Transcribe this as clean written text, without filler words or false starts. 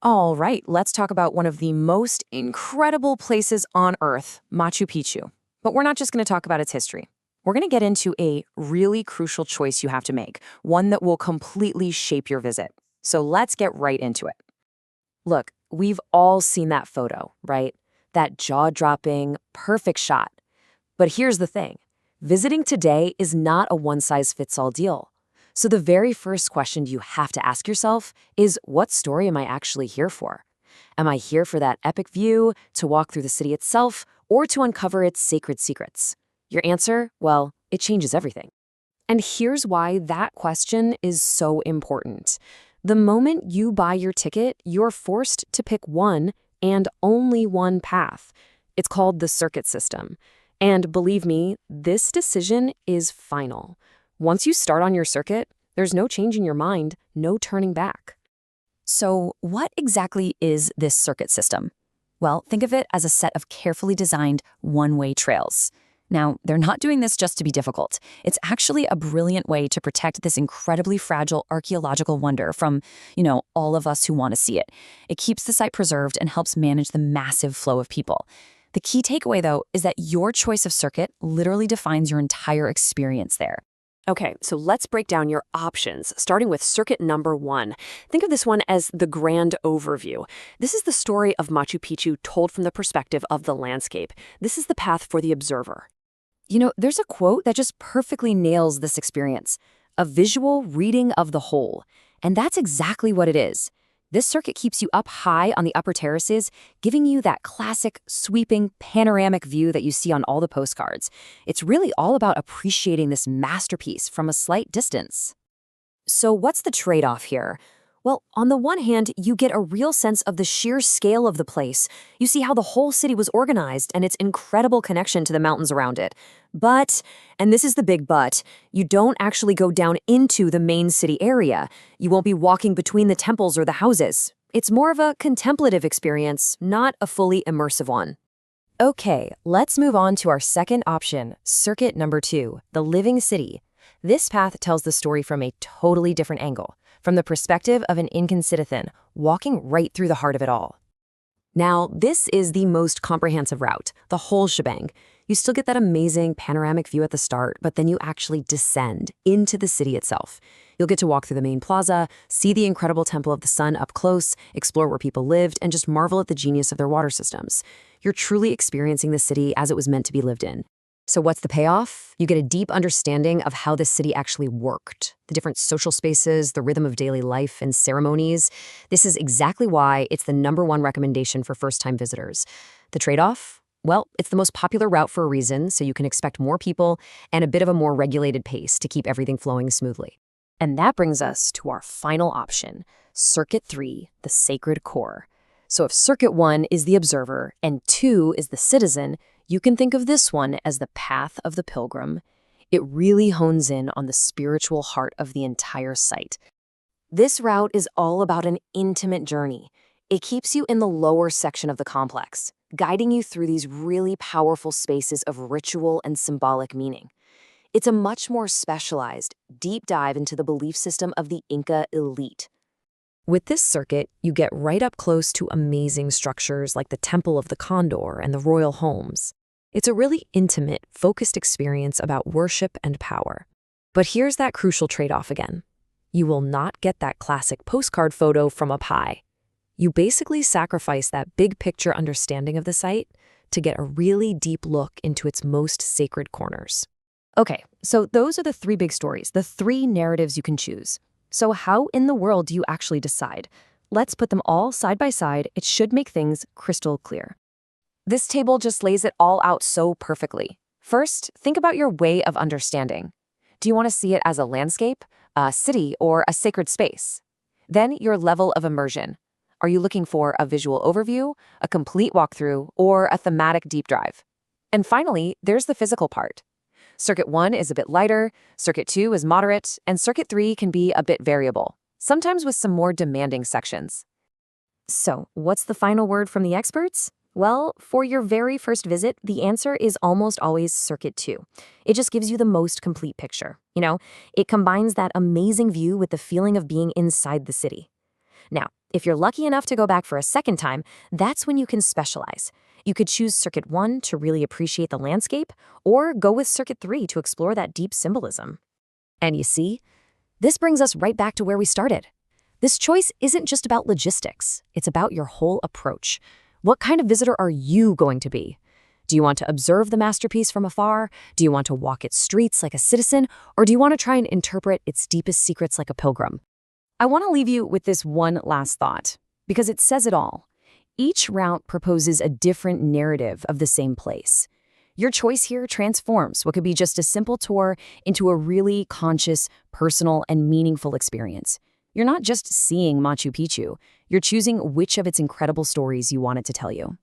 All right, let's talk about one of the most incredible places on Earth, Machu Picchu. But we're not just going to talk about its history. We're going to get into a really crucial choice you have to make, one that will completely shape your visit. So let's get right into it. Look, we've all seen that photo, right? That jaw-dropping, perfect shot. But here's the thing. Visiting today is not a one-size-fits-all deal. So the very first question you have to ask yourself is, what story am I actually here for? Am I here for that epic view, to walk through the city itself, or to uncover its sacred secrets? Your answer? Well, it changes everything. And here's why that question is so important. The moment you buy your ticket, you're forced to pick one and only one path. It's called the circuit system. And believe me, this decision is final. Once you start on your circuit, there's no changing your mind, no turning back. So, what exactly is this circuit system? Well, think of it as a set of carefully designed one-way trails. Now, they're not doing this just to be difficult. It's actually a brilliant way to protect this incredibly fragile archaeological wonder from, all of us who want to see it. It keeps the site preserved and helps manage the massive flow of people. The key takeaway, though, is that your choice of circuit literally defines your entire experience there. Okay, so let's break down your options, starting with circuit number 1. Think of this one as the grand overview. This is the story of Machu Picchu told from the perspective of the landscape. This is the path for the observer. There's a quote that just perfectly nails this experience. A visual reading of the whole. And that's exactly what it is. This circuit keeps you up high on the upper terraces, giving you that classic, sweeping, panoramic view that you see on all the postcards. It's really all about appreciating this masterpiece from a slight distance. So what's the trade-off here? Well, on the one hand, you get a real sense of the sheer scale of the place. You see how the whole city was organized and its incredible connection to the mountains around it. But, and this is the big but, you don't actually go down into the main city area. You won't be walking between the temples or the houses. It's more of a contemplative experience, not a fully immersive one. Okay, let's move on to our second option, circuit number 2, the living city. This path tells the story from a totally different angle, from the perspective of an Incan citizen, walking right through the heart of it all. Now, this is the most comprehensive route, the whole shebang. You still get that amazing panoramic view at the start, but then you actually descend into the city itself. You'll get to walk through the main plaza, see the incredible Temple of the Sun up close, explore where people lived, and just marvel at the genius of their water systems. You're truly experiencing the city as it was meant to be lived in. So what's the payoff? You get a deep understanding of how this city actually worked, the different social spaces, the rhythm of daily life and ceremonies. This is exactly why it's the #1 recommendation for first-time visitors. The trade-off? Well, it's the most popular route for a reason, so you can expect more people and a bit of a more regulated pace to keep everything flowing smoothly. And that brings us to our final option, Circuit 3, the sacred core. So if Circuit 1 is the observer and 2 is the citizen, you can think of this one as the path of the pilgrim. It really hones in on the spiritual heart of the entire site. This route is all about an intimate journey. It keeps you in the lower section of the complex, guiding you through these really powerful spaces of ritual and symbolic meaning. It's a much more specialized, deep dive into the belief system of the Inca elite. With this circuit, you get right up close to amazing structures like the Temple of the Condor and the royal homes. It's a really intimate, focused experience about worship and power. But here's that crucial trade-off again. You will not get that classic postcard photo from up high. You basically sacrifice that big picture understanding of the site to get a really deep look into its most sacred corners. Okay, so those are the 3 big stories, the 3 narratives you can choose. So how in the world do you actually decide? Let's put them all side by side. It should make things crystal clear. This table just lays it all out so perfectly. First, think about your way of understanding. Do you want to see it as a landscape, a city, or a sacred space? Then your level of immersion. Are you looking for a visual overview, a complete walkthrough, or a thematic deep dive? And finally, there's the physical part. Circuit 1 is a bit lighter, Circuit 2 is moderate, and Circuit 3 can be a bit variable, sometimes with some more demanding sections. So, what's the final word from the experts? Well, for your very first visit, the answer is almost always Circuit 2. It just gives you the most complete picture. It combines that amazing view with the feeling of being inside the city. Now, If you're lucky enough to go back for a second time, that's when you can specialize. You could choose Circuit 1 to really appreciate the landscape, or go with Circuit 3 to explore that deep symbolism. And you see, this brings us right back to where we started. This choice isn't just about logistics, it's about your whole approach. What kind of visitor are you going to be? Do you want to observe the masterpiece from afar? Do you want to walk its streets like a citizen? Or do you want to try and interpret its deepest secrets like a pilgrim? I want to leave you with this one last thought, because it says it all. Each route proposes a different narrative of the same place. Your choice here transforms what could be just a simple tour into a really conscious, personal, and meaningful experience. You're not just seeing Machu Picchu, you're choosing which of its incredible stories you want it to tell you.